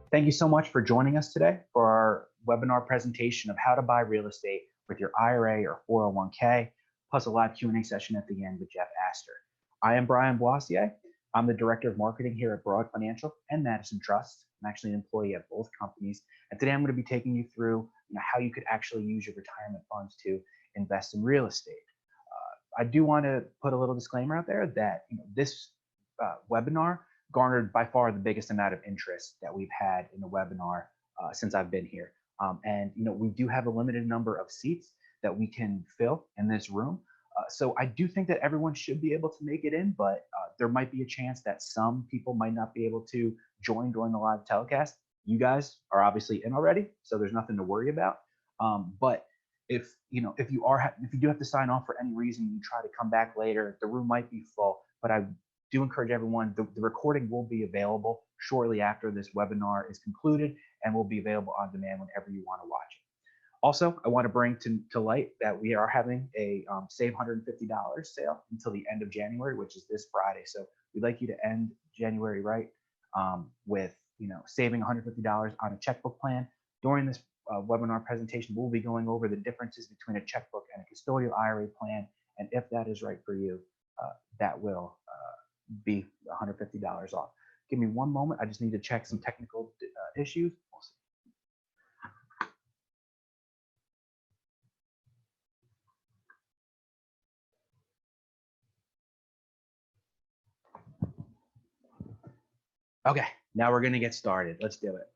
Thank you so much for joining us today for our webinar presentation of how to buy real estate with your IRA or 401k, plus a live Q&A session at the end with Jeff Astor. I am Brian Boissier. I'm the Director of Marketing here at Broad Financial and Madison Trust. I'm actually an employee at both companies. And today I'm going to be taking you through how you could actually use your retirement funds to invest in real estate. I do want to put a little disclaimer out there that this webinar garnered by far the biggest amount of interest that we've had in the webinar since I've been here. And we do have a limited number of seats that we can fill in this room. So I do think that everyone should be able to make it in, but there might be a chance that some people might not be able to join during the live telecast. You guys are obviously in already, so there's nothing to worry about. But if you do have to sign off for any reason, you try to come back later, the room might be full. But I do encourage everyone, the recording will be available shortly after this webinar is concluded and will be available on demand whenever you want to watch it. Also, I want to bring to light that we are having a Save $150 sale until the end of January, which is this Friday. So we'd like you to end January right with saving $150 on a checkbook plan. During this webinar presentation, we'll be going over the differences between a checkbook and a custodial IRA plan. And if that is right for you, that will be $150 off. Give me one moment. I just need to check some technical issues. We'll see. Okay, now we're going to get started. Let's do it.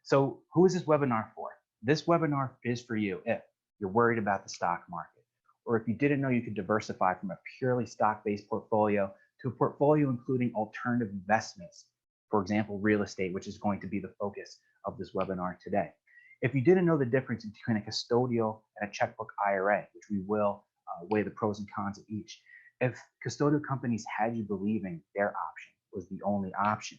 So who is this webinar for? This webinar is for you if you're worried about the stock market, or if you didn't know you could diversify from a purely stock-based portfolio to a portfolio including alternative investments, for example, real estate, which is going to be the focus of this webinar today. If you didn't know the difference between a custodial and a checkbook IRA, which we will weigh the pros and cons of each, if custodial companies had you believing their option was the only option,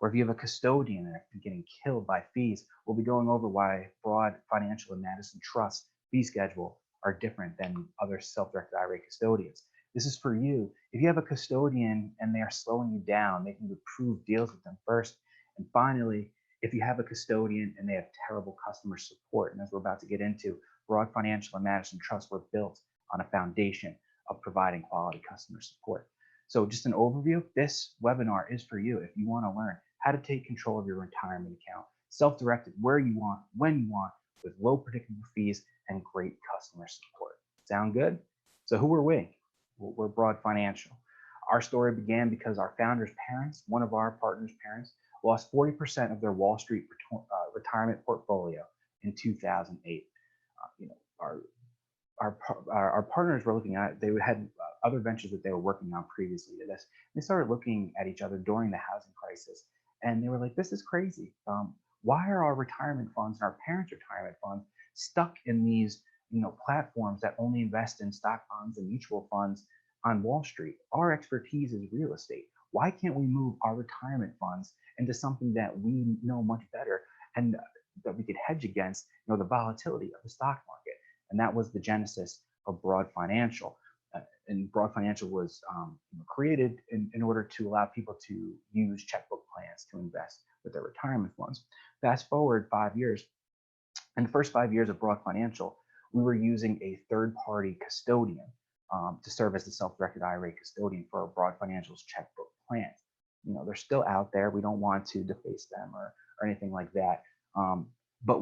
or if you have a custodian and are getting killed by fees, we'll be going over why Broad Financial and Madison Trust fee schedule are different than other self-directed IRA custodians. This is for you. If you have a custodian and they are slowing you down, making you approve deals with them first. And finally, if you have a custodian and they have terrible customer support, and as we're about to get into, Broad Financial and Madison Trust were built on a foundation of providing quality customer support. So just an overview, this webinar is for you if you want to learn how to take control of your retirement account, self-directed where you want, when you want, with low predictable fees and great customer support. Sound good? So who are we? We're Broad Financial. Our story began because our founder's parents, one of our partners' parents, lost 40% of their Wall Street retirement portfolio in 2008. Our partners were looking at, they had other ventures that they were working on previously to this. They started looking at each other during the housing crisis, and they were like, this is crazy. Why are our retirement funds and our parents' retirement funds stuck in these platforms that only invest in stock funds and mutual funds on Wall Street? Our expertise is real estate. Why can't we move our retirement funds into something that we know much better and that we could hedge against the volatility of the stock market? And that was the genesis of Broad Financial. And Broad Financial was created in order to allow people to use checkbook plans to invest with their retirement funds. Fast forward 5 years. In the first 5 years of Broad Financial, we were using a third-party custodian to serve as the self-directed IRA custodian for Broad Financial's checkbook plans. They're still out there. We don't want to deface them or anything like that. But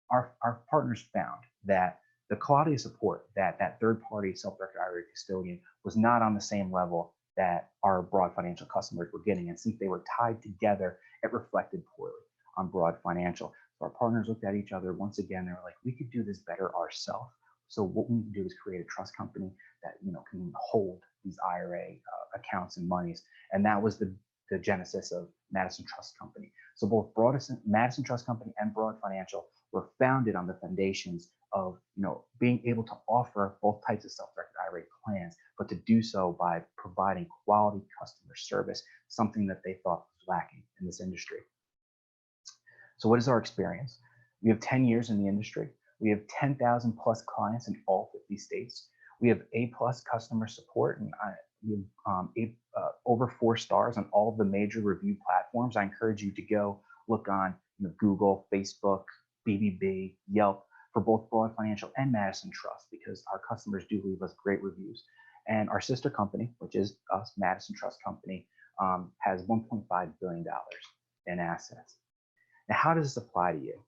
our partners found that the quality of support that third-party self-directed IRA custodian was not on the same level that our Broad Financial customers were getting. And since they were tied together, it reflected poorly on Broad Financial. So our partners looked at each other. Once again, they were like, we could do this better ourselves. So what we need to do is create a trust company that can hold these IRA accounts and monies. And that was the genesis of Madison Trust Company. So both Madison Trust Company and Broad Financial were founded on the foundations of being able to offer both types of self-directed IRA plans, but to do so by providing quality customer service, something that they thought was lacking in this industry. So what is our experience? We have 10 years in the industry. We have 10,000 plus clients in all 50 states. We have A+ customer support, and we have over 4 stars on all of the major review platforms. I encourage you to go look on Google, Facebook, BBB, Yelp for both Broad Financial and Madison Trust because our customers do leave us great reviews. And our sister company, which is us, Madison Trust Company, has $1.5 billion in assets. Now, how does this apply to you?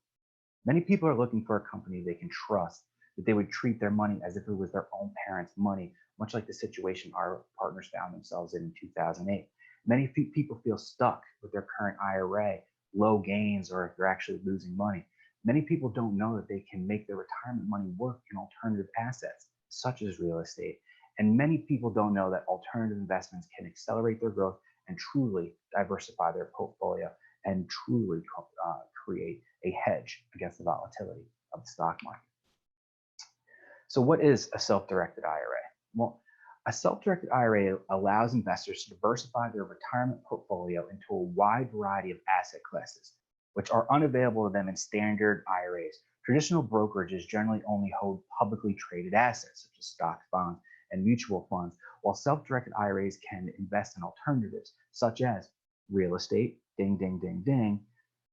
Many people are looking for a company they can trust, that they would treat their money as if it was their own parents' money, much like the situation our partners found themselves in 2008. Many people feel stuck with their current IRA, low gains, or if they're actually losing money. Many people don't know that they can make their retirement money work in alternative assets, such as real estate. And many people don't know that alternative investments can accelerate their growth and truly diversify their portfolio and truly create a hedge against the volatility of the stock market. So what is a self-directed IRA? Well, a self-directed IRA allows investors to diversify their retirement portfolio into a wide variety of asset classes, which are unavailable to them in standard IRAs. Traditional brokerages generally only hold publicly traded assets, such as stocks, bonds, and mutual funds, while self-directed IRAs can invest in alternatives, such as real estate, ding, ding, ding, ding.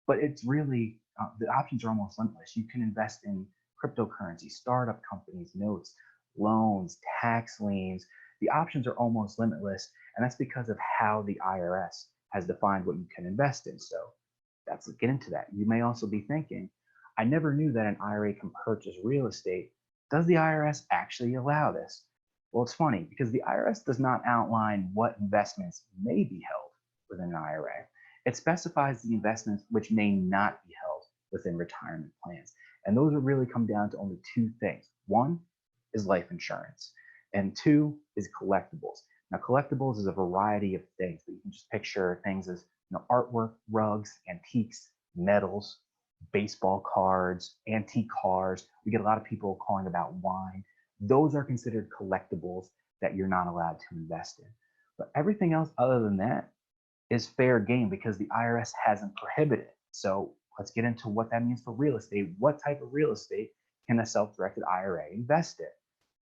But it's really, the options are almost limitless. You can invest in cryptocurrency, startup companies, notes, loans, tax liens. The options are almost limitless, and that's because of how the IRS has defined what you can invest in. So let's get into that. You may also be thinking, I never knew that an IRA can purchase real estate. Does the IRS actually allow this? Well, it's funny because the IRS does not outline what investments may be held within an IRA. It specifies the investments which may not be held within retirement plans. And those will really come down to only two things. One is life insurance, and two is collectibles. Now, collectibles is a variety of things, but you can just picture things as artwork, rugs, antiques, metals, baseball cards, antique cars. We get a lot of people calling about wine. Those are considered collectibles that you're not allowed to invest in. But everything else other than that is fair game because the IRS hasn't prohibited it. So let's get into what that means for real estate. What type of real estate can a self-directed IRA invest in?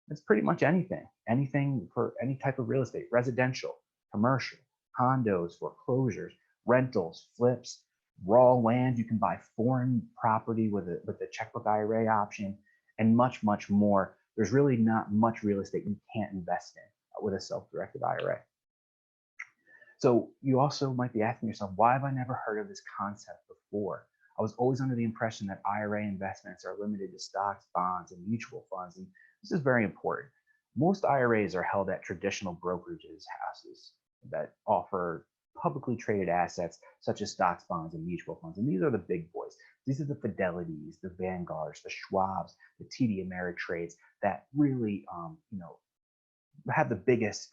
It's pretty much anything for any type of real estate: residential, commercial, condos, foreclosures, rentals, flips, raw land. You can buy foreign property with the checkbook IRA option, and much, much more. There's really not much real estate you can't invest in with a self-directed IRA. So you also might be asking yourself, why have I never heard of this concept before? I was always under the impression that IRA investments are limited to stocks, bonds, and mutual funds. And this is very important. Most IRAs are held at traditional brokerages houses that offer publicly traded assets such as stocks, bonds, and mutual funds. And these are the big boys. These are the Fidelities, the Vanguards, the Schwabs, the TD Ameritrades that really, have the biggest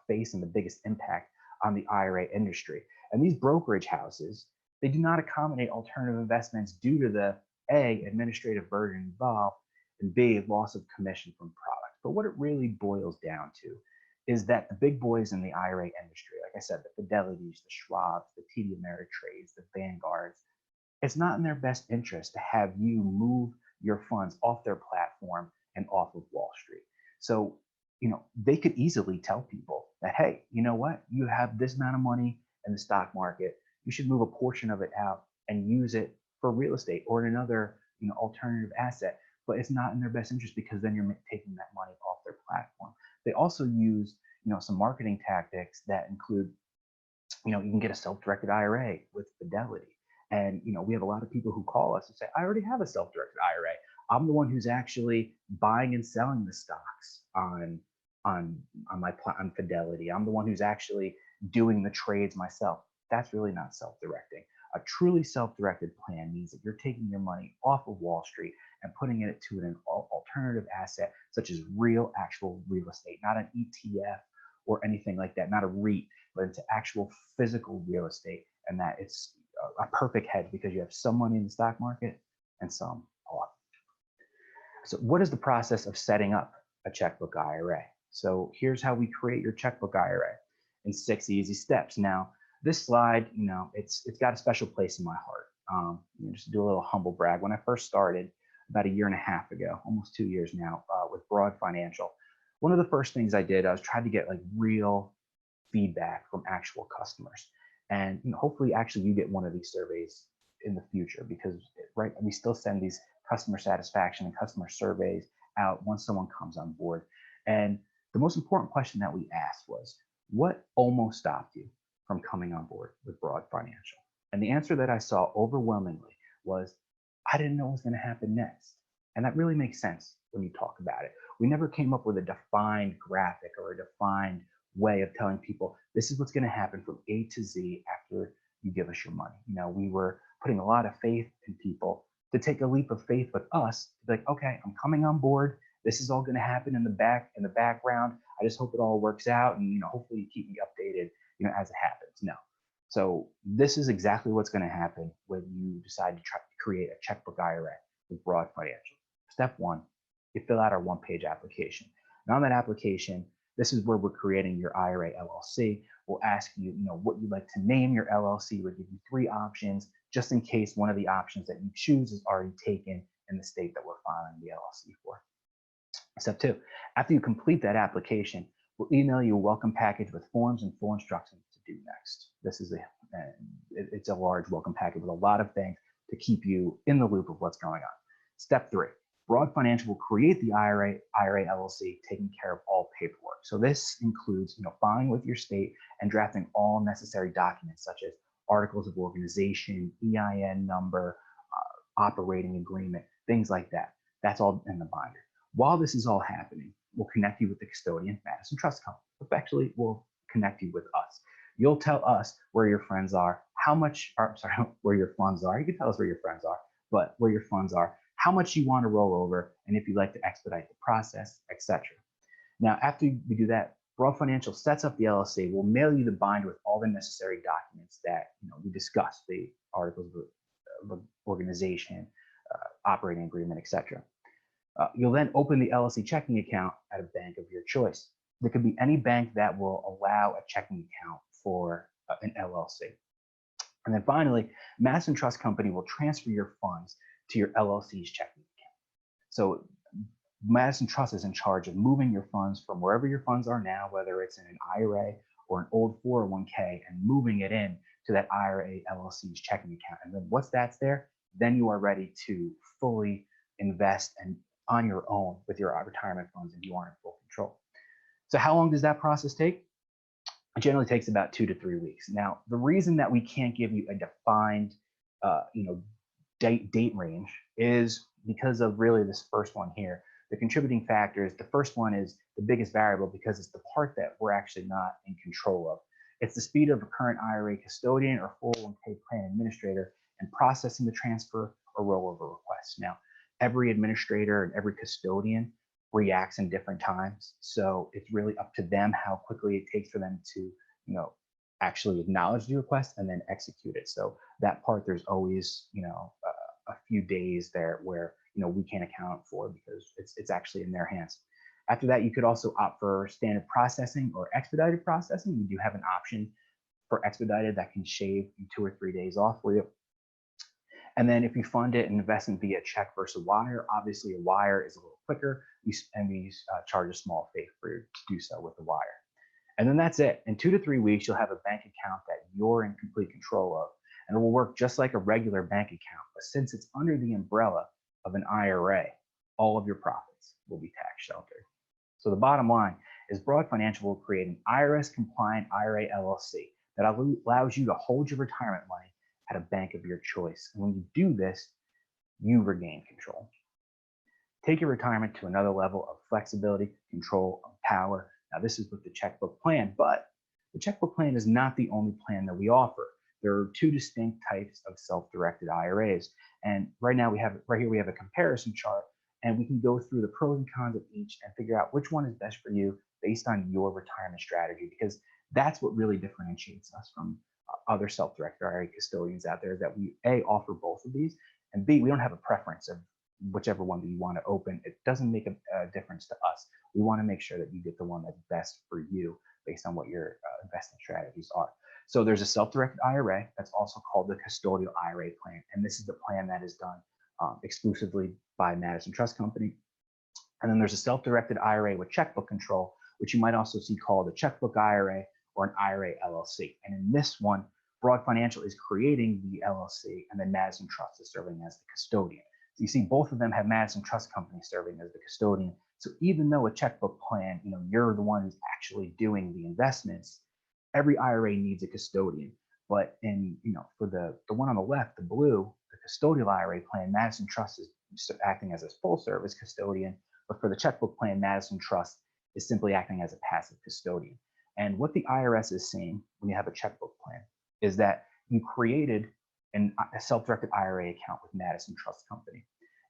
face and the biggest impact on the IRA industry. And these brokerage houses, they do not accommodate alternative investments due to the A, administrative burden involved, and B, loss of commission from products. But what it really boils down to is that the big boys in the IRA industry, like I said, the Fidelities, the Schwabs, the TD Ameritrades, the Vanguards, it's not in their best interest to have you move your funds off their platform and off of Wall Street. So, they could easily tell people that, hey, you know what? You have this amount of money in the stock market. You should move a portion of it out and use it for real estate or in another, alternative asset. But it's not in their best interest because then you're taking that money off their platform. They also use, some marketing tactics that include, you can get a self-directed IRA with Fidelity. And, we have a lot of people who call us and say, I already have a self-directed IRA. I'm the one who's actually buying and selling the stocks on Fidelity. I'm the one who's actually doing the trades myself. That's really not self-directing. A truly self-directed plan means that you're taking your money off of Wall Street and putting it to an alternative asset, such as actual real estate, not an ETF or anything like that, not a REIT, but into actual physical real estate. And that it's a perfect hedge because you have some money in the stock market and some off. So what is the process of setting up a checkbook IRA? So here's how we create your checkbook IRA in 6 easy steps. Now, this slide, it's got a special place in my heart. Just do a little humble brag. When I first started about 1.5 years ago, almost 2 years now, with Broad Financial, one of the first things I did, I was trying to get real feedback from actual customers. And hopefully actually you get one of these surveys in the future, because right, we still send these customer satisfaction and customer surveys out once someone comes on board. And the most important question that we asked was, what almost stopped you from coming on board with Broad Financial? And the answer that I saw overwhelmingly was, I didn't know what was going to happen next. And that really makes sense when you talk about it. We never came up with a defined graphic or a defined way of telling people this is what's going to happen from A to Z after you give us your money. We were putting a lot of faith in people to take a leap of faith with us, to be like, okay, I'm coming on board. This is all going to happen in the background. I just hope it all works out, and hopefully you keep me updated, as it happens. No. So this is exactly what's going to happen when you decide to try to create a checkbook IRA with Broad Financial. Step one, you fill out our one-page application. And on that application, this is where we're creating your IRA LLC. We'll ask you, what you'd like to name your LLC. We'll give you 3 options, just in case one of the options that you choose is already taken in the state that we're filing the LLC for. Step 2, after you complete that application, we'll email you a welcome package with forms and full instructions to do next. This is it's a large welcome package with a lot of things to keep you in the loop of what's going on. Step 3, Broad Financial will create the IRA LLC, taking care of all paperwork. So this includes, filing with your state and drafting all necessary documents such as articles of organization, EIN number, operating agreement, things like that. That's all in the binder. While this is all happening, we'll connect you with the custodian, Madison Trust Company. Actually, we'll connect you with us. You'll tell us where your friends are, where your funds are. You can tell us where your friends are, but where your funds are, how much you want to roll over, and if you'd like to expedite the process, etc. Now, after we do that, Broad Financial sets up the LLC. We'll mail you the binder with all the necessary documents that we discussed, the articles of organization, operating agreement, etc. You'll then open the LLC checking account at a bank of your choice. There could be any bank that will allow a checking account for an LLC. And then finally, Madison Trust Company will transfer your funds to your LLC's checking account. So Madison Trust is in charge of moving your funds from wherever your funds are now, whether it's in an IRA or an old 401k, and moving it in to that IRA LLC's checking account. And then once that's there, then you are ready to fully invest and on your own with your retirement funds, and you are in full control. So how long does that process take? It generally takes about 2 to 3 weeks. Now, the reason that we can't give you a defined, date range is because of really this first one here. The contributing factors, the first one is the biggest variable because it's the part that we're actually not in control of. It's the speed of a current IRA custodian or 401k plan administrator in processing the transfer or rollover requests. Now, every administrator and every custodian reacts in different times. So it's really up to them how quickly it takes for them to, actually acknowledge the request and then execute it. So that part, there's always, a few days there where, we can't account for because it's actually in their hands. After that, you could also opt for standard processing or expedited processing. We do have an option for expedited that can shave 2 or 3 days off for you. And then if you fund it and invest in via check versus wire, obviously a wire is a little quicker, we charge a small fee for you to do so with the wire. And then that's it. In 2 to 3 weeks, you'll have a bank account that you're in complete control of, and it will work just like a regular bank account. But since it's under the umbrella of an IRA, all of your profits will be tax sheltered. So the bottom line is Broad Financial will create an IRS-compliant IRA LLC that allows you to hold your retirement money at a bank of your choice. And when you do this, you regain control. Take your retirement to another level of flexibility, control, and power. Now, this is with the checkbook plan, but the checkbook plan is not the only plan that we offer. There are 2 distinct types of self-directed IRAs. And right here we have a comparison chart, and we can go through the pros and cons of each and figure out which one is best for you based on your retirement strategy, because that's what really differentiates us from other self-directed IRA custodians out there, that we A, offer both of these, and B, we don't have a preference of whichever one that you want to open. It doesn't make a difference to us. We want to make sure that you get the one that's best for you based on what your investing strategies are. So there's a self-directed IRA that's also called the custodial IRA plan, and this is the plan that is done exclusively by Madison Trust Company. And then there's a self-directed IRA with checkbook control, which you might also see called a checkbook IRA or an IRA LLC. And in this one, Broad Financial is creating the LLC, and then Madison Trust is serving as the custodian. So you see, both of them have Madison Trust Company serving as the custodian. So even though a checkbook plan, you're the one who's actually doing the investments, every IRA needs a custodian. But for the one on the left, the blue, the custodial IRA plan, Madison Trust is acting as a full service custodian. But for the checkbook plan, Madison Trust is simply acting as a passive custodian. And what the IRS is saying when you have a checkbook plan is that you created a self-directed IRA account with Madison Trust Company,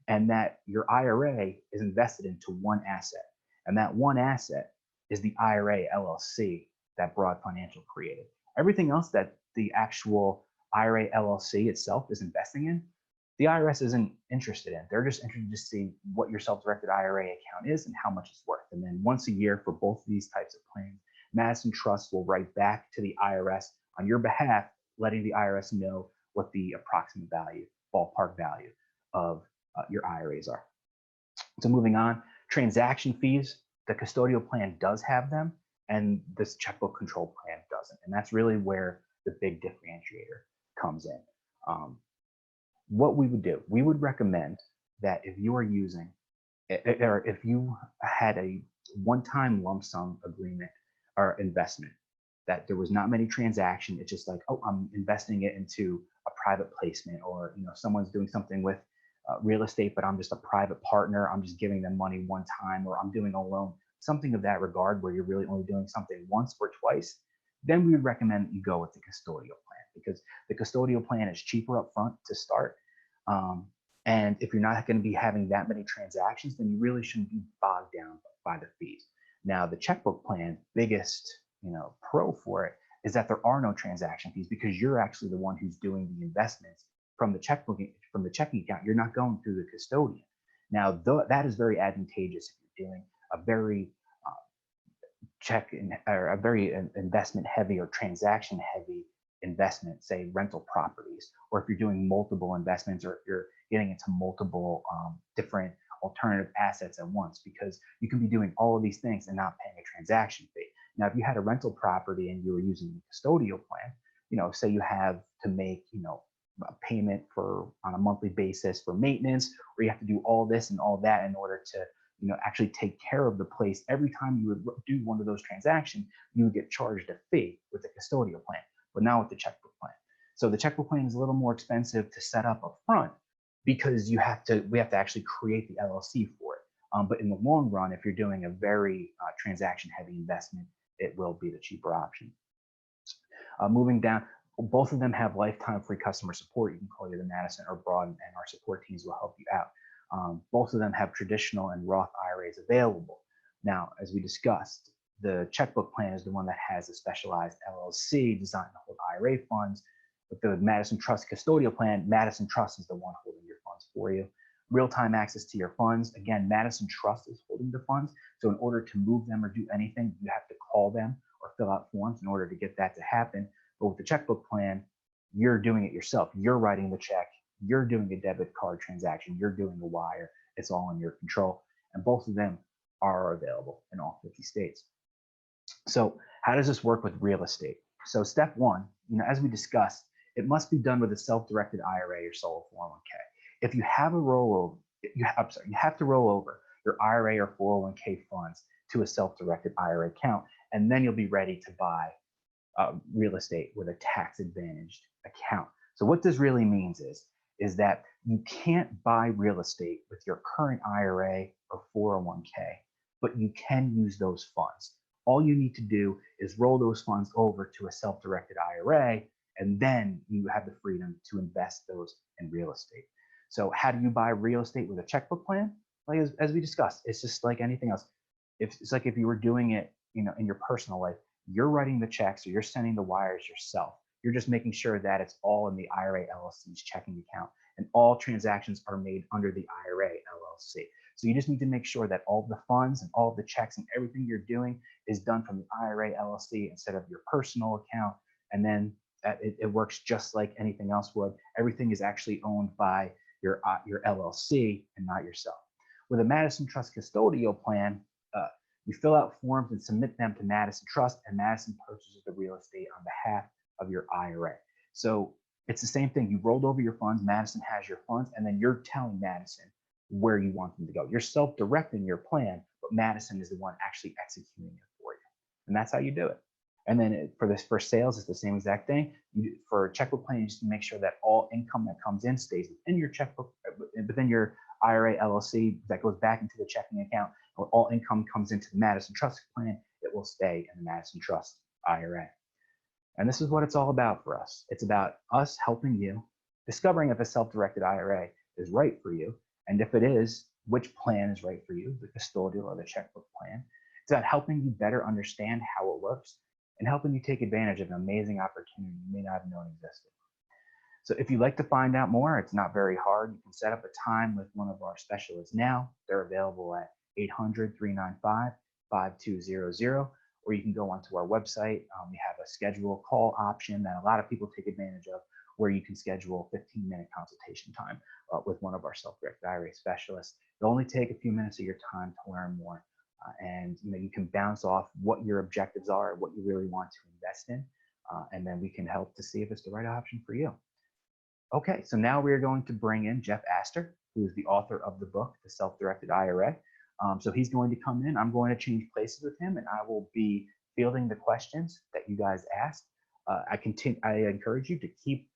and that your IRA is invested into one asset. And that one asset is the IRA LLC that Broad Financial created. Everything else that the actual IRA LLC itself is investing in, the IRS isn't interested in. They're just interested to see what your self-directed IRA account is and how much it's worth. And then once a year for both of these types of plans, Madison Trust will write back to the IRS on your behalf, letting the IRS know what the approximate value, ballpark value of your IRAs are. So moving on, transaction fees, the custodial plan does have them, and this checkbook control plan doesn't. And that's really where the big differentiator comes in. What we would do, we would recommend that if you are using, or if you had a one-time lump sum agreement or investment, that there was not many transactions, it's just like, oh, I'm investing it into a private placement, or someone's doing something with real estate, but I'm just a private partner, I'm just giving them money one time, or I'm doing a loan, something of that regard where you're really only doing something once or twice, then we would recommend that you go with the custodial plan, because the custodial plan is cheaper up front to start. And if you're not going to be having that many transactions, then you really shouldn't be bogged down by the fees. Now, the checkbook plan, biggest pro for it is that there are no transaction fees, because you're actually the one who's doing the investments from the checkbook, from the checking account. You're not going through the custodian. Now, that is very advantageous if you're doing a very a very investment heavy or transaction heavy investment, say rental properties, or if you're doing multiple investments, or if you're getting into multiple different alternative assets at once, because you can be doing all of these things and not paying a transaction fee. Now, if you had a rental property and you were using the custodial plan, say you have to make, a payment on a monthly basis for maintenance, or you have to do all this and all that in order to, actually take care of the place. Every time you would do one of those transactions, you would get charged a fee with the custodial plan, but not with the checkbook plan. So the checkbook plan is a little more expensive to set up front, because we have to actually create the LLC for it. But in the long run, if you're doing a very transaction heavy investment, it will be the cheaper option. Moving down, both of them have lifetime free customer support. You can call either Madison or Broad, and our support teams will help you out. Both of them have traditional and Roth IRAs available. Now, as we discussed, the checkbook plan is the one that has a specialized LLC designed to hold IRA funds. With the Madison Trust custodial plan, Madison Trust is the one holding your funds for you. Real-time access to your funds. Again, Madison Trust is holding the funds. So in order to move them or do anything, you have to call them or fill out forms in order to get that to happen. But with the checkbook plan, you're doing it yourself. You're writing the check. You're doing a debit card transaction. You're doing the wire. It's all in your control. And both of them are available in all 50 states. So how does this work with real estate? So step one, as we discussed, it must be done with a self-directed IRA or solo 401k. If you have a rollover, you have to roll over your IRA or 401k funds to a self-directed IRA account, and then you'll be ready to buy real estate with a tax-advantaged account. So what this really means is that you can't buy real estate with your current IRA or 401k, but you can use those funds. All you need to do is roll those funds over to a self-directed IRA, and then you have the freedom to invest those in real estate. So how do you buy real estate with a checkbook plan? Like as we discussed, it's just like anything else. It's like if you were doing it, in your personal life, you're writing the checks or you're sending the wires yourself. You're just making sure that it's all in the IRA LLC's checking account, and all transactions are made under the IRA LLC. So you just need to make sure that all the funds and all the checks and everything you're doing is done from the IRA LLC instead of your personal account. And then it works just like anything else would. Everything is actually owned by your LLC and not yourself. With a Madison Trust custodial plan, you fill out forms and submit them to Madison Trust, and Madison purchases the real estate on behalf of your IRA. So it's the same thing. You rolled over your funds. Madison has your funds, and then you're telling Madison where you want them to go. You're self-directing your plan, but Madison is the one actually executing it for you. And that's how you do it. And then for sales, it's the same exact thing. For checkbook planning, you just make sure that all income that comes in stays within your checkbook, within your IRA LLC that goes back into the checking account. Or all income comes into the Madison Trust plan, it will stay in the Madison Trust IRA. And this is what it's all about for us. It's about us helping you, discovering if a self-directed IRA is right for you. And if it is, which plan is right for you, the custodial or the checkbook plan. It's about helping you better understand how it works and helping you take advantage of an amazing opportunity you may not have known existed. So if you'd like to find out more, it's not very hard. You can set up a time with one of our specialists now. They're available at 800-395-5200, or you can go onto our website. We have a schedule call option that a lot of people take advantage of, where you can schedule a 15-minute consultation time with one of our self-directed IRA specialists. It'll only take a few minutes of your time to learn more. And you can bounce off what your objectives are, what you really want to invest in, and then we can help to see if it's the right option for you. Okay, so now we are going to bring in Jeff Astor, who is the author of the book, The Self-Directed IRA. So he's going to come in. I'm going to change places with him, and I will be fielding the questions that you guys asked. I encourage you to keep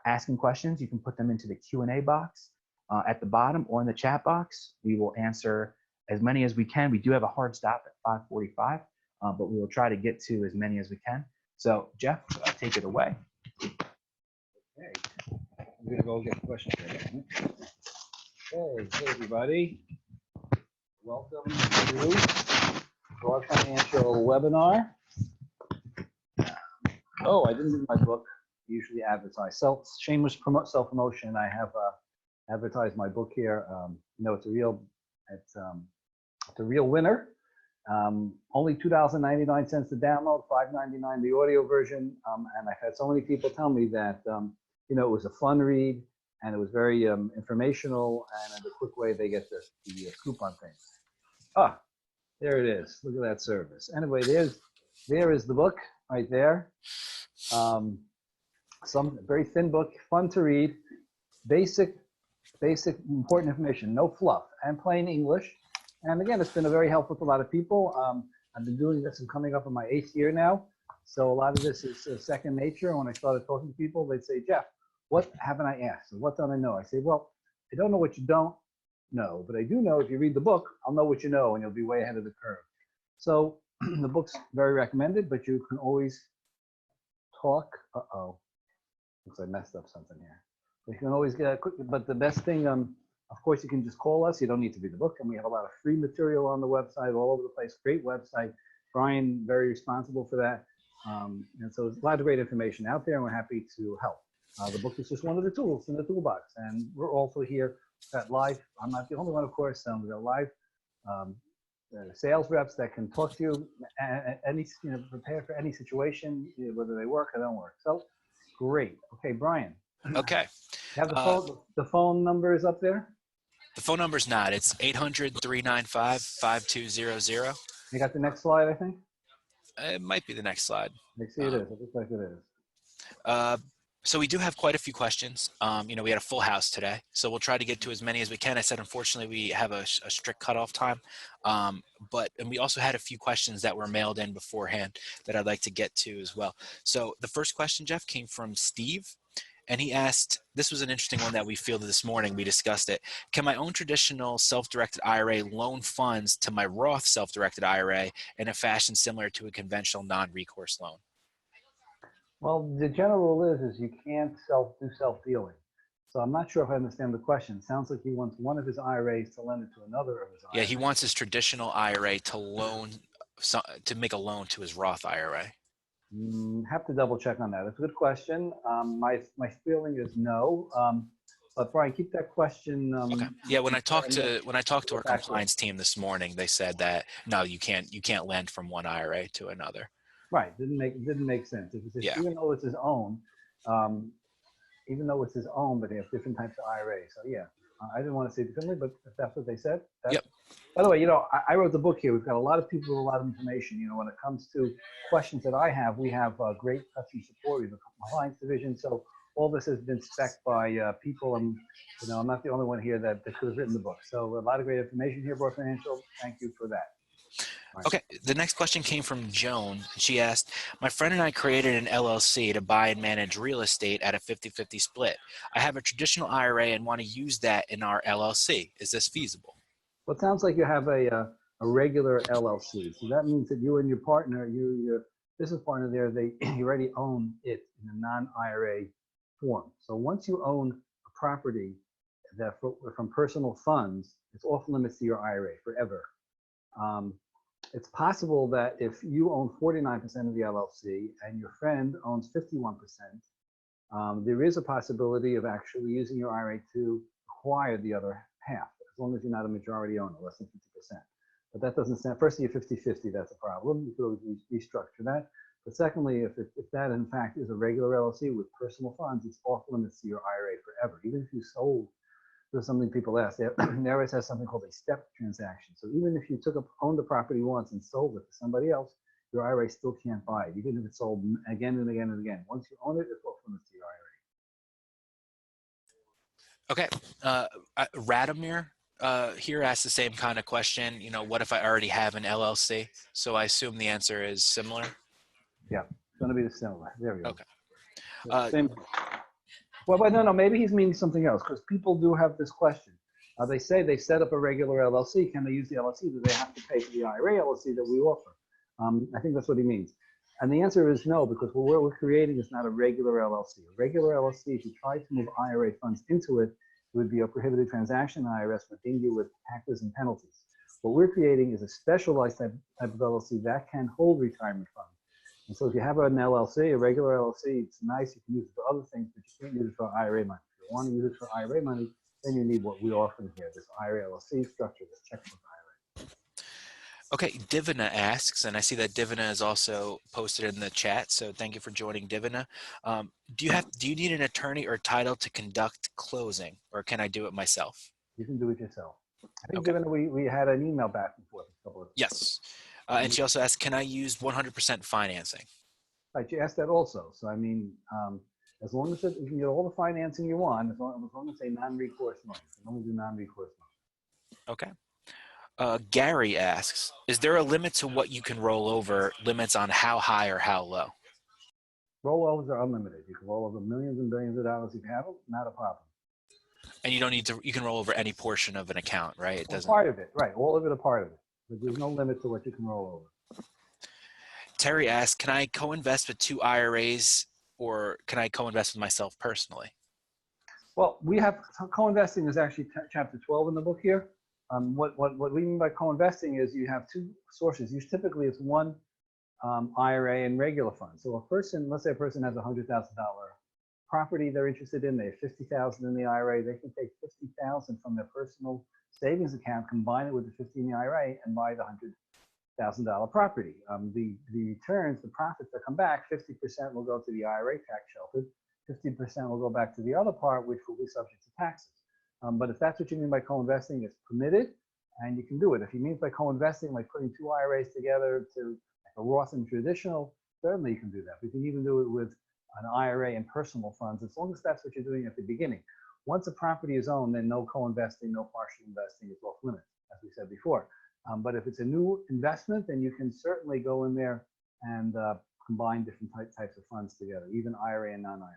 asking questions. You can put them into the Q&A box at the bottom or in the chat box. We will answer as many as we can. We do have a hard stop at 5:45, but we will try to get to as many as we can. So Jeff, take it away. Okay, I'm gonna go get questions. Okay, hey everybody. Welcome to our financial webinar. Oh, I didn't do my book. Usually advertise. Shameless self-promotion. I have advertised my book here. It's a real winner. Only $2.99 to download, $5.99 the audio version. And I've had so many people tell me that it was a fun read and it was very informational and in a quick way they get the scoop on things. Ah, there it is. Look at that service. Anyway, there is the book right there. Some very thin book, fun to read, basic important information, no fluff, and plain English. And again, it's been very helpful to a lot of people. I've been doing this and coming up on my 8th year now. So a lot of this is second nature. And when I started talking to people, they'd say, Jeff, what haven't I asked? Or what don't I know? I say, well, I don't know what you don't know, but I do know if you read the book, I'll know what you know and you'll be way ahead of the curve. So the book's very recommended, but you can always talk. Uh-oh, looks like I messed up something here. You can always get a quick, but the best thing, of course, you can just call us. You don't need to read the book. And we have a lot of free material on the website, all over the place. Great website. Brian, very responsible for that. And so there's a lot of great information out there, and we're happy to help. The book is just one of the tools in the toolbox. And we're also here at live. I'm not the only one, of course. We've got live sales reps that can talk to you, prepare for any situation, whether they work or don't work. So great. Okay, Brian. Okay. You have the phone number is up there? The phone number's not. It's 800-395-5200. You got the next slide, I think? It might be the next slide. I see it is. It looks like it is. So we do have quite a few questions. We had a full house today, so we'll try to get to as many as we can. I said, unfortunately, we have a strict cutoff time, and we also had a few questions that were mailed in beforehand that I'd like to get to as well. So the first question, Jeff, came from Steve, and he asked, this was an interesting one that we fielded this morning. We discussed it. Can my own traditional self-directed IRA loan funds to my Roth self-directed IRA in a fashion similar to a conventional non-recourse loan? Well, the general rule is you can't do self-dealing. So I'm not sure if I understand the question. It sounds like he wants one of his IRAs to lend it to another of his IRAs. Yeah, he wants his traditional IRA to make a loan to his Roth IRA. Have to double check on that. It's a good question. My feeling is no. But Brian, keep that question. Okay. Yeah, when I talked to our compliance team this morning, they said that no, you can't lend from one IRA to another. Right. Didn't make sense. Even though it's his own, but they have different types of IRAs. So yeah, I didn't want to say differently, but if that's what they said, Yep. By the way, I wrote the book here. We've got a lot of people with a lot of information. When it comes to questions that I have, we have great customer support. We have a compliance division. So all this has been spec'd by people. And, I'm not the only one here that could have written the book. So a lot of great information here, Broad Financial. Thank you for that. Right. Okay, the next question came from Joan. She asked, my friend and I created an LLC to buy and manage real estate at a 50-50 split. I have a traditional IRA and want to use that in our LLC. Is this feasible? Well, it sounds like you have a regular LLC. So that means that you and your partner, your business partner there, you already own it in a non-IRA form. So once you own a property that from personal funds, it's off limits to your IRA forever. It's possible that if you own 49% of the LLC and your friend owns 51%, there is a possibility of actually using your IRA to acquire the other half, as long as you're not a majority owner, less than 50%. But that doesn't sound, firstly, you're 50-50, that's a problem. You could always restructure that. But secondly, if that in fact is a regular LLC with personal funds, it's off limits to your IRA forever. Even if you sold, there's something people ask, there always has something called a step transaction. So even if you owned the property once and sold it to somebody else, your IRA still can't buy it, even if it's sold again and again and again. Once you own it, it's off limits to your IRA. Okay, Radomir here asked the same kind of question. What if I already have an LLC? So I assume the answer is similar. Yeah, it's going to be the similar. There we go. Okay. Same. Well, no, maybe he's meaning something else, because people do have this question. They say they set up a regular LLC. Can they use the LLC? Do they have to pay for the IRA LLC that we offer? I think that's what he means. And the answer is no, because what we're creating is not a regular LLC. A regular LLC, if you try to move IRA funds into it, it would be a prohibited transaction. IRS would ding you with taxes and penalties. What we're creating is a specialized type of LLC that can hold retirement funds. And so if you have an LLC, a regular LLC, it's nice. You can use it for other things, but you can't use it for IRA money. If you want to use it for IRA money, then you need what we offer here, this IRA LLC structure, this checkbook IRA. Okay, Divina asks, and I see that Divina is also posted in the chat, so thank you for joining, Divina. Do you need an attorney or title to conduct closing, or can I do it myself? You can do it yourself. I think, okay. Divina, we had an email back and forth a couple of times. Yes. And she also asked, can I use 100% financing? Right, you asked that also. So, I mean, as long as you can get all the financing you want, as long as it's a non-recourse loan. You can only do non-recourse loans. Okay. Gary asks, is there a limit to what you can roll over, limits on how high or how low? Rollovers are unlimited. You can roll over millions and billions of dollars if you have them, not a problem. And you don't need to, you can roll over any portion of an account, right? It doesn't. Part of it, right. All of it a part of it. But there's no limit to what you can roll over. Terry asks, can I co-invest with 2 IRAs or can I co-invest with myself personally? Well, we have co-investing is actually chapter 12 in the book here. What we mean by co-investing is you have 2 sources. Typically, it's one IRA and regular funds. So a person, let's say a person has a $100,000 property they're interested in. They have $50,000 in the IRA. They can take $50,000 from their personal savings account, combine it with the $50,000 in the IRA, and buy the $100,000 property. The returns, the profits that come back, 50% will go to the IRA tax sheltered, 50% will go back to the other part, which will be subject to taxes. But if that's what you mean by co-investing, it's permitted, and you can do it. If you mean by co-investing, like putting 2 IRAs together to like a Roth and traditional, certainly you can do that. We can even do it with an IRA and personal funds, as long as that's what you're doing at the beginning. Once a property is owned, then no co-investing, no partial investing is off limits, as we said before. But if it's a new investment, then you can certainly go in there and combine different types of funds together, even IRA and non-IRA.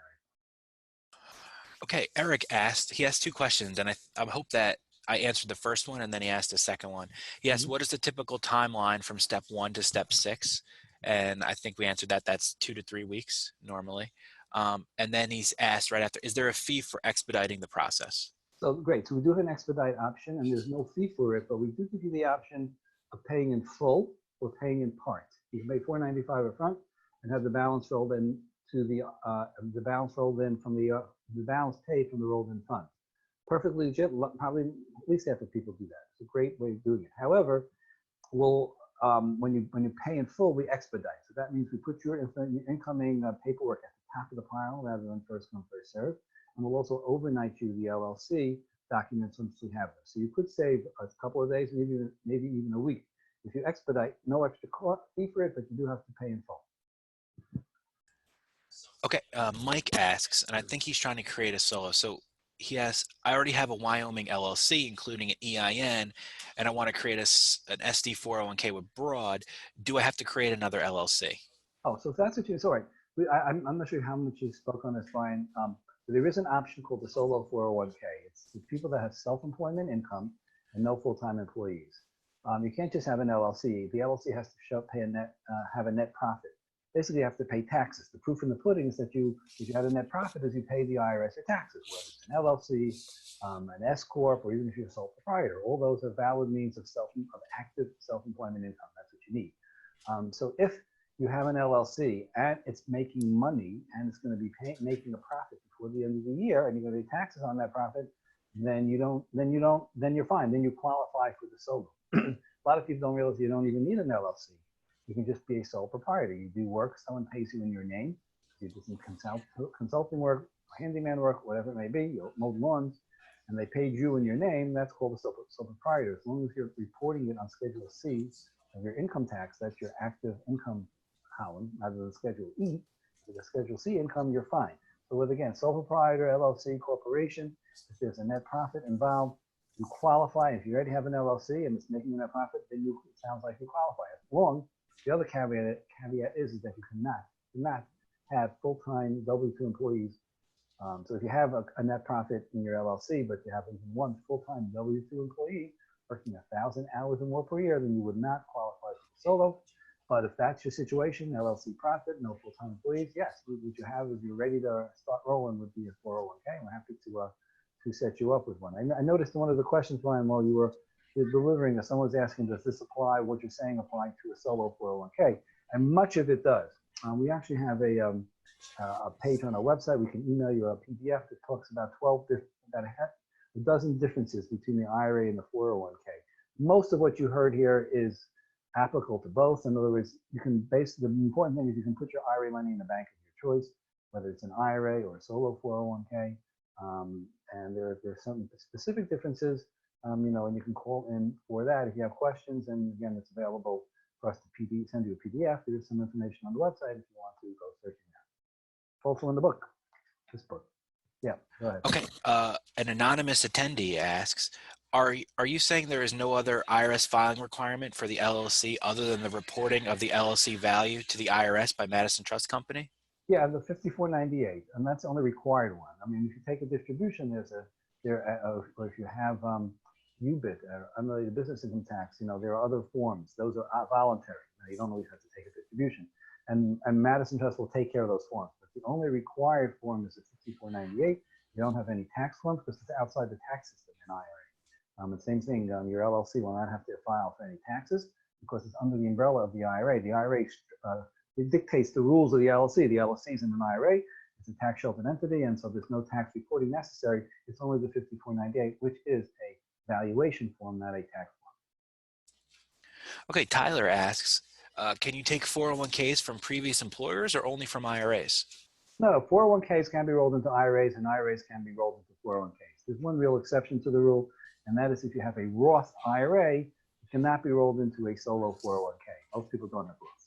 Okay, Eric asked, he asked 2 questions, and I hope that I answered the first one, and then he asked a second one. He asked, what is the typical timeline from step 1 to step 6? And I think we answered that. That's 2 to 3 weeks normally. And then he's asked right after, is there a fee for expediting the process? So great. So we do have an expedite option, and there's no fee for it, but we do give you the option of paying in full or paying in part. You can pay $495 up front and have the balance rolled in to the balance rolled in from the balance paid from the rolled in funds. Perfectly legit. Probably at least half of people do that. It's a great way of doing it. However, we'll when you pay in full, we expedite. So that means we put your incoming paperwork at the top of the pile rather than first come, first serve. And we'll also overnight you the LLC documents once we have them. So you could save a couple of days, maybe even a week. If you expedite, no extra fee for it, but you do have to pay in full. Okay, Mike asks, and I think he's trying to create a solo. So he asks, I already have a Wyoming LLC, including an EIN, and I want to create an SD 401k with Broad. Do I have to create another LLC? Oh, so if that's what you, sorry, I'm not sure how much you spoke on this, Brian. But there is an option called the solo 401k. It's the people that have self-employment income and no full-time employees. You can't just have an LLC. The LLC has to have a net profit. Basically, you have to pay taxes. The proof in the pudding is that if you had a net profit, is you pay the IRS your taxes, whether it's an LLC, an S corp, or even if you're a sole proprietor. All those are valid means of active self-employment income. That's what you need. So if you have an LLC and it's making money and it's going to be making a profit before the end of the year, and you're going to pay taxes on that profit, then you're fine. Then you qualify for the solo. A lot of people don't realize you don't even need an LLC. You can just be a sole proprietor. You do work, someone pays you in your name. You do some consulting work, handyman work, whatever it may be. You mow lawns, and they paid you in your name. That's called a sole proprietor. As long as you're reporting it on Schedule C of your income tax, that's your active income column, rather than Schedule E. With the Schedule C income, you're fine. So with, again, sole proprietor, LLC, corporation, if there's a net profit involved, you qualify. If you already have an LLC and it's making a net profit, then it sounds like you qualify. As long, the other caveat is that you cannot have full-time W-2 employees. So if you have a net profit in your LLC, but you have even one full-time W-2 employee working 1,000 hours or more per year, then you would not qualify for the solo. But if that's your situation, LLC profit, no full-time employees, yes, what you have is you're ready to start rolling would be a 401k. We're happy to set you up with one. I noticed one of the questions, Brian, while you were delivering this, someone was asking, does this apply, what you're saying apply to a solo 401k? And much of it does. We actually have a page on our website. We can email you a PDF that talks about a dozen differences between the IRA and the 401k. Most of what you heard here is applicable to both. In other words, the important thing is you can put your IRA money in the bank of your choice, whether it's an IRA or a solo 401k. And there are some specific differences, and you can call in for that if you have questions. And again, it's available for us to send you a PDF. There's some information on the website if you want to go searching that. It's also in the book, this book. Yeah, go ahead. Okay, an anonymous attendee asks, are you saying there is no other IRS filing requirement for the LLC other than the reporting of the LLC value to the IRS by Madison Trust Company? Yeah, the 5498, and that's the only required one. I mean, if you take a distribution, or if you have UBIT, unrelated business income tax, there are other forms. Those are voluntary. Now, you don't always have to take a distribution, and Madison Trust will take care of those forms. But the only required form is the 5498. You don't have any tax forms because it's outside the tax system in IRA. The same thing, your LLC will not have to file for any taxes because it's under the umbrella of the IRA. The IRA it dictates the rules of the LLC. The LLC is in an IRA. It's a tax sheltered entity, and so there's no tax reporting necessary. It's only the 5498, which is a valuation form, not a tax form. Okay, Tyler asks, can you take 401ks from previous employers or only from IRAs? No, 401ks can be rolled into IRAs, and IRAs can be rolled into 401ks. There's one real exception to the rule, and that is if you have a Roth IRA, it cannot be rolled into a solo 401k. Most people don't have Roth.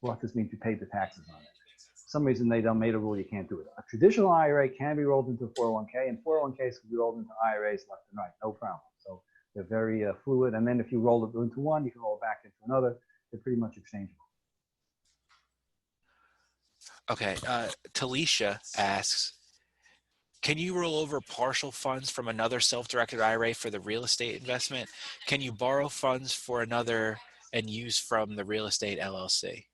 Roth just means you pay the taxes on it. For some reason, they don't made a rule you can't do it. A traditional IRA can be rolled into 401k, and 401ks can be rolled into IRAs left and right, no problem. So they're very fluid, and then if you roll it into one, you can roll it back into another. They're pretty much exchangeable. Okay, Talisha asks, can you roll over partial funds from another self-directed IRA for the real estate investment? Can you borrow funds for another and use from the real estate LLC?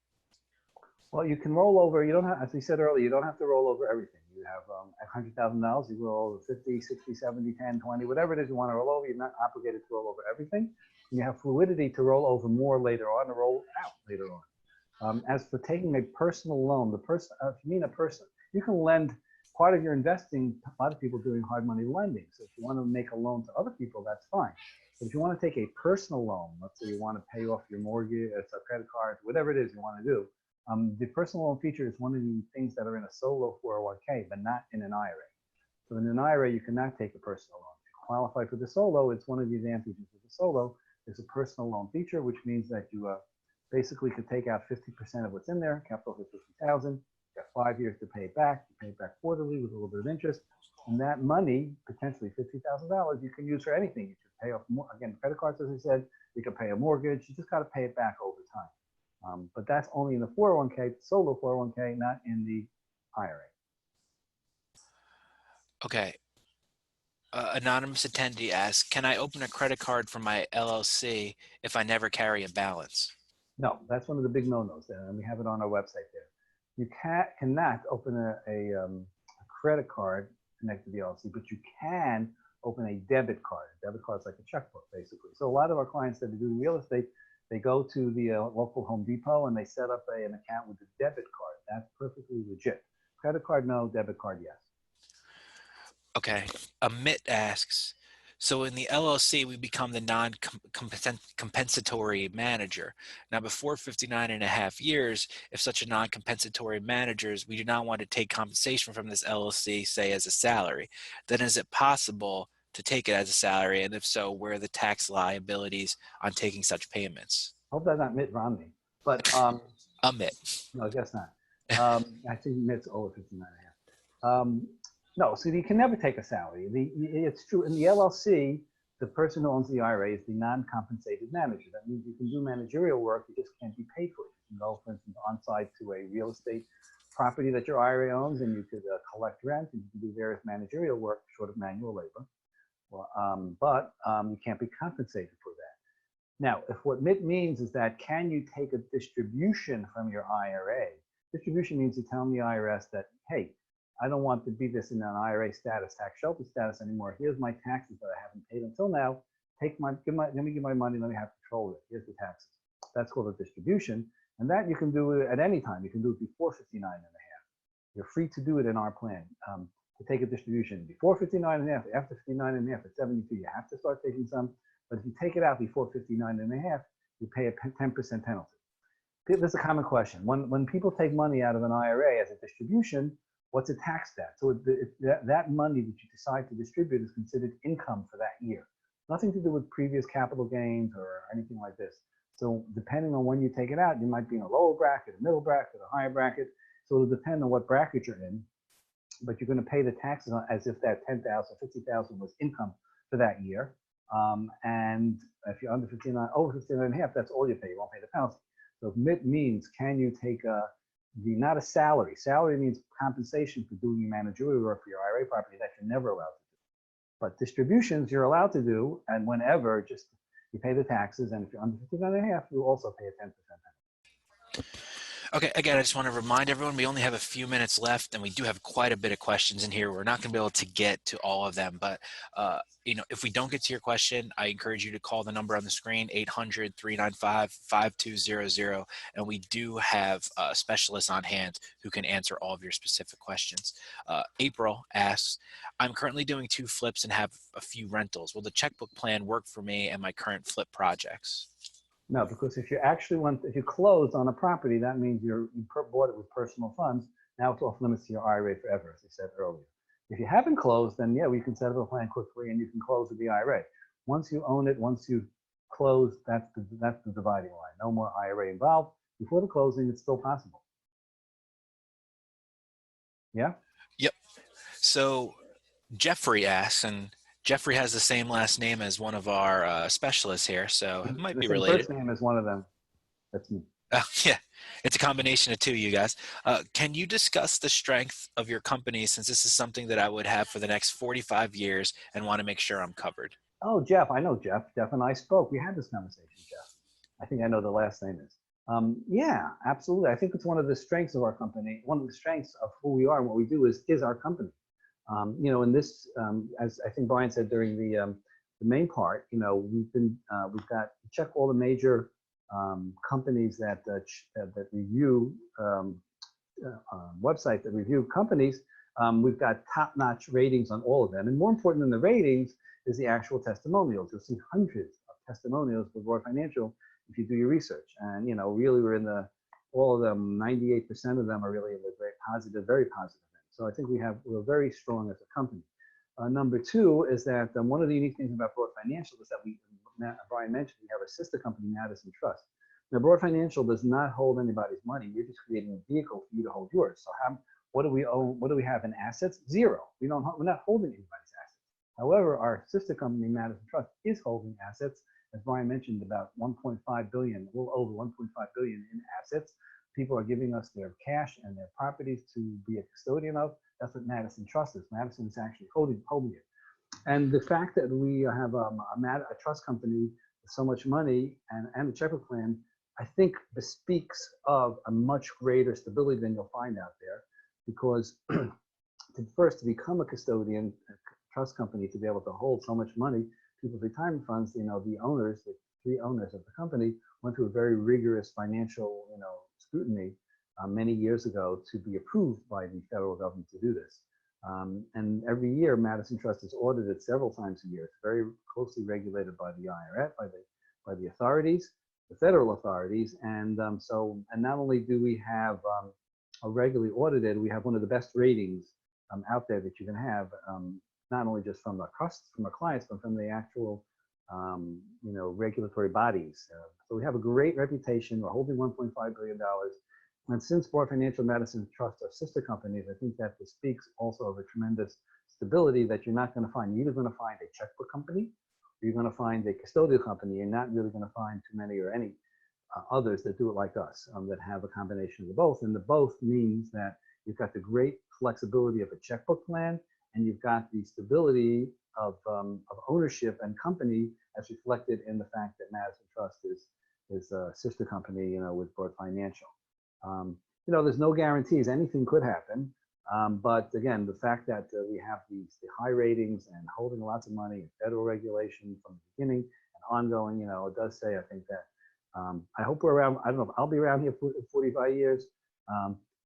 Well, you can roll over. You don't have, as we said earlier, you don't have to roll over everything. You have $100,000. You roll over 50, 60, 70, 10, 20, whatever it is you want to roll over. You're not obligated to roll over everything. And you have fluidity to roll over more later on or roll out later on. As for taking a personal loan, if you mean a person, you can lend part of your investing. A lot of people doing hard money lending. So if you want to make a loan to other people, that's fine. But if you want to take a personal loan, let's say you want to pay off your mortgage, it's a credit card, whatever it is you want to do, the personal loan feature is one of the things that are in a solo 401k, but not in an IRA. So in an IRA, you cannot take a personal loan. If you qualify for the solo, it's one of the advantages of the solo is a personal loan feature, which means that you basically could take out 50% of what's in there, capital for 50,000, you got 5 years to pay it back. You pay it back quarterly with a little bit of interest. And that money, potentially $50,000, you can use for anything. You can pay off more, again, credit cards, as I said, you can pay a mortgage. You just got to pay it back over time. But that's only in the 401k, solo 401k, not in the IRA. Okay. Anonymous attendee asks, can I open a credit card for my LLC if I never carry a balance? No, that's one of the big no-nos there, and we have it on our website there. You cannot open a credit card connected to the LLC, but you can open a debit card. A debit card is like a checkbook, basically. So a lot of our clients that do real estate, they go to the local Home Depot and they set up an account with a debit card. That's perfectly legit. Credit card, no. Debit card, yes. Okay. Amit asks, so in the LLC, we become the non-compensatory manager. Now, before 59 and a half years, if such a non-compensatory managers, we do not want to take compensation from this LLC, say as a salary, then is it possible to take it as a salary? And if so, where are the tax liabilities on taking such payments? Hope that's not Mitt Romney, but Amit. no, I guess not. I think Mitt's over 59 and a half. No, so you can never take a salary. It's true. In the LLC, the person who owns the IRA is the non-compensated manager. That means you can do managerial work, you just can't be paid for it. You can go, for instance, on site to a real estate property that your IRA owns, and you could collect rent, and you can do various managerial work short of manual labor. Well, but you can't be compensated for that. Now, if what MIT means is that can you take a distribution from your IRA? Distribution means you tell the IRS that, hey, I don't want to be this in an IRA status, tax shelter status anymore. Here's my taxes that I haven't paid until now. Let me give my money. Let me have control of it. Here's the taxes. That's called a distribution. And that you can do at any time. You can do it before 59 and a half. You're free to do it in our plan. To take a distribution before 59 and a half, after 59 and a half, at 72, you have to start taking some. But if you take it out before 59 and a half, you pay a 10% penalty. This is a common question. When people take money out of an IRA as a distribution, what's it taxed at? So that money that you decide to distribute is considered income for that year. Nothing to do with previous capital gains or anything like this. So depending on when you take it out, you might be in a lower bracket, a middle bracket, a higher bracket. So it'll depend on what bracket you're in. But you're going to pay the taxes on as if that 10,000, 50,000 was income for that year. And if you're under 59, over 59 and a half, that's all you pay. You won't pay the penalty. So MIT means, can you take not a salary. Salary means compensation for doing managerial work for your IRA property that you're never allowed to do. But distributions you're allowed to do, and whenever, just you pay the taxes, and if you're under 59 and a half, you also pay a 10% penalty. Okay, again, I just want to remind everyone, we only have a few minutes left, and we do have quite a bit of questions in here. We're not going to be able to get to all of them, but if we don't get to your question, I encourage you to call the number on the screen, 800-395-5200, and we do have specialists on hand who can answer all of your specific questions. April asks, I'm currently doing 2 flips and have a few rentals. Will the checkbook plan work for me and my current flip projects? No, because if you close on a property, that means you bought it with personal funds. Now it's off limits to your IRA forever, as I said earlier. If you haven't closed, then yeah, we can set up a plan quickly and you can close with the IRA. Once you own it, once you close, that's the dividing line. No more IRA involved. Before the closing, it's still possible. Yeah? Yep. So Jeffrey asks, and Jeffrey has the same last name as one of our specialists here, so it might be related. First name is one of them. That's me. Yeah, it's a combination of 2, you guys. Can you discuss the strength of your company, since this is something that I would have for the next 45 years and want to make sure I'm covered? Oh, Jeff, I know Jeff. Jeff and I spoke. We had this conversation, Jeff. I think I know the last name is. Yeah, absolutely. I think it's one of the strengths of our company. One of the strengths of who we are and what we do is our company. In this, as I think Brian said during the main part, we check all the major companies that review websites that review companies. We've got top-notch ratings on all of them, and more important than the ratings is the actual testimonials. You'll see hundreds of testimonials with Roy Financial if you do your research, and really we're in all of them. 98% of them are really in the very positive. So I think we're very strong as a company. Number two is that one of the unique things about Broad Financial is that Brian mentioned, we have a sister company, Madison Trust. Now, Broad Financial does not hold anybody's money. We're just creating a vehicle for you to hold yours. So what do we own? What do we have in assets? Zero. We're not holding anybody's assets. However, our sister company, Madison Trust, is holding assets, as Brian mentioned, about 1.5 billion, a little over 1.5 billion in assets. People are giving us their cash and their properties to be a custodian of. That's what Madison Trust is. Madison is actually holding it. And the fact that we have a trust company with so much money and a checkbook plan, I think bespeaks of a much greater stability than you'll find out there, because to become a custodian, a trust company, to be able to hold so much money, people's retirement funds, the owners, the three owners of the company, went through a very rigorous financial, scrutiny many years ago to be approved by the federal government to do this. And every year, Madison Trust is audited several times a year. It's very closely regulated by the IRS, by the authorities, the federal authorities. And and not only do we have are regularly audited, we have one of the best ratings out there that you can have, not only just from our clients, but from the actual regulatory bodies. So we have a great reputation. We're holding $1.5 billion. And since Broad Financial, Madison Trust are sister companies, I think that speaks also of a tremendous stability that you're not going to find. You're either going to find a checkbook company, or you're going to find a custodial company. You're not really going to find too many or any others that do it like us, that have a combination of the both. And the both means that you've got the great flexibility of a checkbook plan, and you've got the stability of ownership and company, as reflected in the fact that Madison Trust is a sister company, with Broad Financial. There's no guarantees. Anything could happen. But again, the fact that we have the high ratings and holding lots of money and federal regulation from the beginning and ongoing, it does say, I think that I hope we're around. I don't know if I'll be around here for 45 years,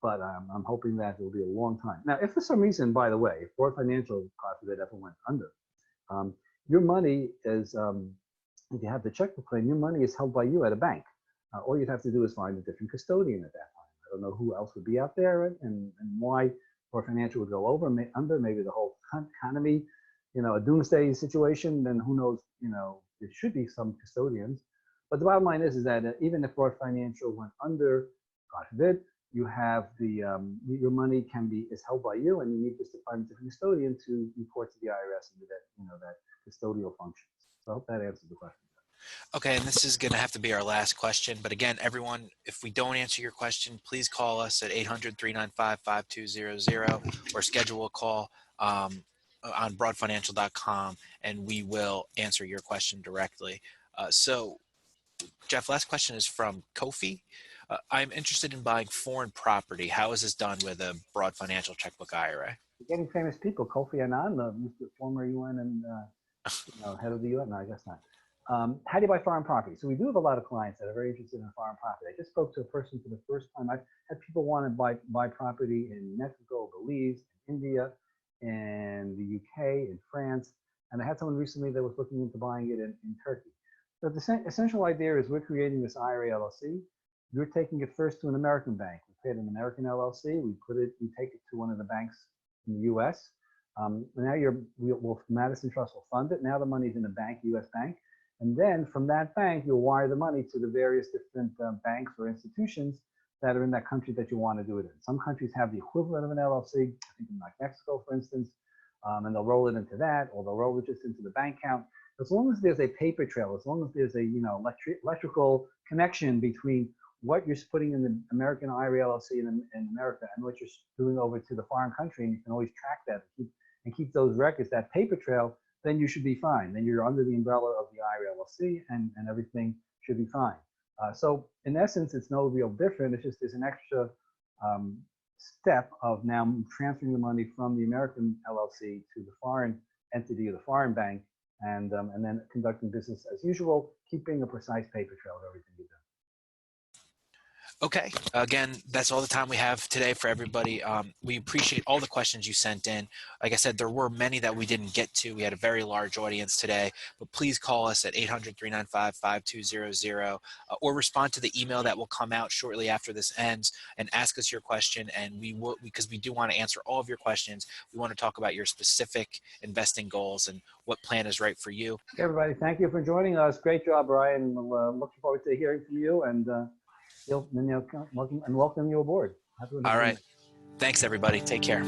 but I'm hoping that it will be a long time. Now, if for some reason, by the way, if Broad Financial, God forbid, ever went under, your money is, if you have the checkbook plan, your money is held by you at a bank. All you'd have to do is find a different custodian at that time. I don't know who else would be out there and why Broad Financial would go under, maybe the whole economy, a doomsday situation, then who knows, there should be some custodians. But the bottom line is that even if Broad Financial went under, God forbid, you have your money is held by you, and you need just to find a different custodian to report to the IRS and do that, that custodial functions. So I hope that answers the question. Okay, and this is going to have to be our last question. But again, everyone, if we don't answer your question, please call us at 800-395-5200 or schedule a call on broadfinancial.com, and we will answer your question directly. So, Jeff, last question is from Kofi. I'm interested in buying foreign property. How is this done with a Broad Financial Checkbook IRA? You're getting famous people. Kofi Annan, Mr. former UN and head of the UN. No, I guess not. How do you buy foreign property? So we do have a lot of clients that are very interested in foreign property. I just spoke to a person for the first time. I've had people want to buy property in Mexico, Belize, India, and the UK, in France. And I had someone recently that was looking into buying it in Turkey. So the essential idea is we're creating this IRA LLC. You're taking it first to an American bank. We create an American LLC. We take it to one of the banks in the US. Now Madison Trust will fund it. Now the money's in a bank, US bank. And then from that bank, you'll wire the money to the various different banks or institutions that are in that country that you want to do it in. Some countries have the equivalent of an LLC, I think in like Mexico, for instance, and they'll roll it into that, or they'll roll it just into the bank account. As long as there's a paper trail, as long as there's a electrical connection between what you're putting in the American IRA LLC in America and what you're doing over to the foreign country, and you can always track that and keep those records, that paper trail, then you should be fine. Then you're under the umbrella of the IRA LLC, and everything should be fine. So in essence, it's no real different. It's just there's an extra step of now transferring the money from the American LLC to the foreign entity or the foreign bank, and then conducting business as usual, keeping a precise paper trail of everything you do. Okay. Again, that's all the time we have today for everybody. We appreciate all the questions you sent in. Like I said, there were many that we didn't get to. We had a very large audience today, but please call us at 800-395-5200 or respond to the email that will come out shortly after this ends and ask us your question. And we will, because we do want to answer all of your questions. We want to talk about your specific investing goals and what plan is right for you. Okay, everybody, thank you for joining us. Great job, Brian. We'll looking forward to hearing from you and welcome you aboard. Have a All wonderful right. night. Thanks, everybody. Take care.